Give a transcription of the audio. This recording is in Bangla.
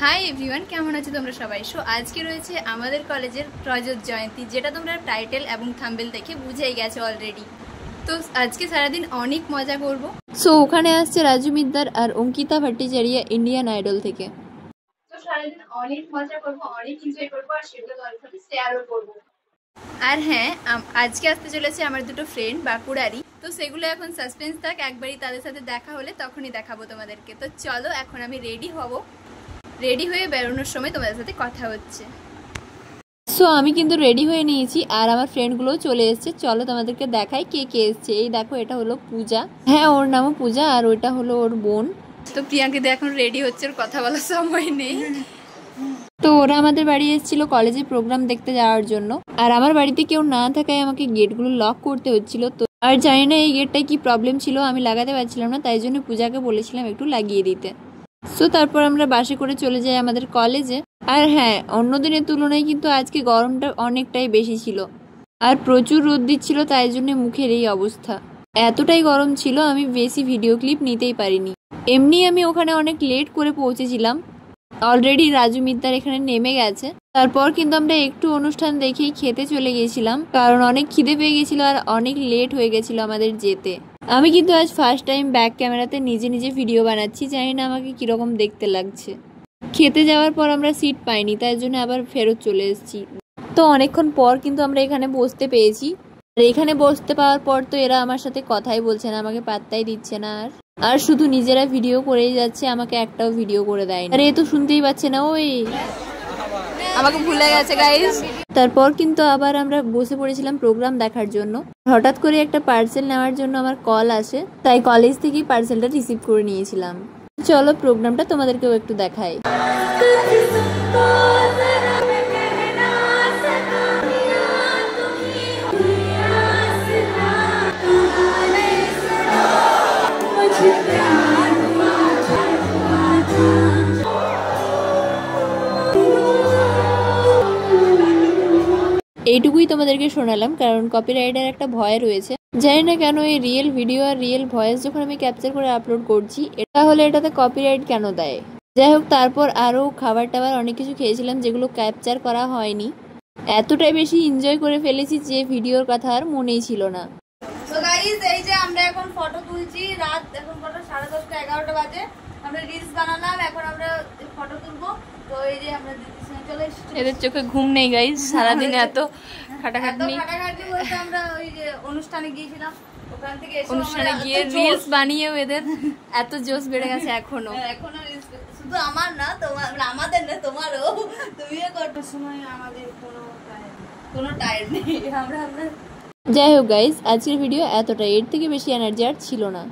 হাই এভরিওয়ান, কেমন আছো তোমরা সবাই? সো আজকে রয়েছে আমাদের কলেজের রজত জয়ন্তী, যেটা তোমরা টাইটেল এবং থাম্বনেল দেখে বুঝেই গেছো অলরেডি। তো আজকে সারাদিন অনেক মজা করব। সো ওখানে আসছে রাজু মিদ্দার আর অঙ্কিতা ভট্টাচার্য ইন্ডিয়ান আইডল থেকে। তো সারাদিন অনেক মজা করব, অনেক এনজয় করব, আর সেগুলো তোমাদের সাথে শেয়ারও করব। আর হ্যাঁ, আজকে আসতে চলেছে আমার দুটো ফ্রেন্ড বাঁকুড়ারই। তো সেগুলো এখন সাসপেন্স থাক, একবারই তাদের সাথে দেখা হলে তখনই দেখাবো তোমাদেরকে। তো চলো, এখন আমি রেডি হব, রেডি হয়ে বেরোনোর সময় তোমাদের সাথে কথা হচ্ছে। সো আমি কিন্তু রেডি হয়ে নিয়েছি আর আমার ফ্রেন্ডগুলোও চলে এসছে। চলো তোমাদেরকে দেখাই কে কে এসছে। এই দেখো, এটা হলো পূজা, হ্যাঁ ওর নামও পূজা, আর ওইটা হলো ওর বোন। তো প্রিয়াঙ্কা এখন রেডি হচ্ছে, ওর কথা বলার সময় নেই। তো ওরা আমাদের বাড়ি এসেছিল কলেজে প্রোগ্রাম দেখতে যাওয়ার জন্য, আর আমার বাড়িতে কেউ না থাকায় আমাকে গেটগুলো লক করতে হচ্ছিল। তো আর জানি না এই গেটটায় কি প্রবলেম ছিল, আমি লাগাতে পারছিলাম না, তাই জন্য পূজাকে বলেছিলাম একটু লাগিয়ে দিতে। সো তারপর আমরা বাসে করে চলে যাই আমাদের কলেজে। আর হ্যাঁ, অন্য দিনের তুলনায় কিন্তু আজকে গরমটা অনেকটাই বেশি ছিল, আর প্রচুর রোদ দিচ্ছিল, তাই জন্য মুখের এই অবস্থা। এতটাই গরম ছিল আমি বেশি ভিডিও ক্লিপ নিতেই পারিনি। এমনি আমি ওখানে অনেক লেট করে পৌঁছেছিলাম, অলরেডি রাজু মিদ্দার এখানে নেমে গেছে। তারপর কিন্তু আমরা একটু অনুষ্ঠান দেখেই খেতে চলে গেছিলাম, কারণ অনেক খিদে পেয়ে গেছিল আর অনেক লেট হয়ে গেছিল আমাদের যেতে। আমি কিন্তু আজ ফার্স্ট টাইম ব্যাক ক্যামেরাতে নিজে নিজে ভিডিও বানাচ্ছি, জানি না আমাকে কিরকম দেখতে লাগছে। খেতে যাওয়ার পর আমরা সিট পাইনি, তাই জন্য আবার ফেরত চলে এসেছি। তো অনেকক্ষণ পর কিন্তু আমরা এখানে বসতে পেয়েছি, আর এখানে বসতে পাওয়ার পর তো এরা আমার সাথে কথাই বলছে না, আমাকে পাত্তাই দিচ্ছে না, আর শুধু নিজেরা ভিডিও করেই যাচ্ছে, আমাকে একটাও ভিডিও করে দেয়নি। আরে এ তো শুনতেই পাচ্ছে না, ওই আমাকে ভুলে গেছে গাইস। তারপর কিন্তু আবার আমরা বসে পড়েছিলাম প্রোগ্রাম দেখার জন্য। হঠাৎ করে একটা পার্সেল নেওয়ার জন্য আমার কল আসে, তাই কলেজ থেকেই পার্সেলটা রিসিভ করে নিয়েছিলাম। চলো প্রোগ্রামটা তোমাদেরকেও একটু দেখাই। এইটুকুই তোমাদেরকে শোনালাম, কারণ কপিরাইটের একটা ভয় রয়েছে। জানি না কেন এই রিয়েল ভিডিও আর রিয়েল ভয়েস যখন আমি ক্যাপচার করে আপলোড করছি, এটা হলে এটাতে কপিরাইট কেন দেয়? যাই হোক, তারপর আরও খাবার টাবার অনেক কিছু খেয়েছিলাম যেগুলো ক্যাপচার করা হয়নি। এতটাই বেশি এনজয় করে ফেলেছি যে ভিডিওর কথা আর মনেই ছিল না। তো গাইস, এই যে আমরা এখন ফটো তুলছি, রাত এখন কত 10:30 11টা বাজে। আমরা রিলস বানালাম, এখন আমরা ফটো তুলবো। তো এই যে আমরা দিদির সঙ্গে চলে এসেছি। এদের চোখে ঘুম নেই গাইস, সারাদিন এত খাটাখাটনি বলতে আমরা ওই যে অনুষ্ঠানে গিয়েছিলাম, ওখান থেকে এসে অনুষ্ঠানে গিয়ে রিলস বানিয়েও এদের এত জোশ বেড়ে গেছে এখনো। এখনো শুধু আমার না, তোমার আমাদের না, তোমারও। তুমিও করতে সময় আমাদের কোনো টায়ার্ড নেই। আমরা যাই হোক গাইস, আজকের ভিডিও এতটাই, এর থেকে বেশি এনার্জি আর ছিল না।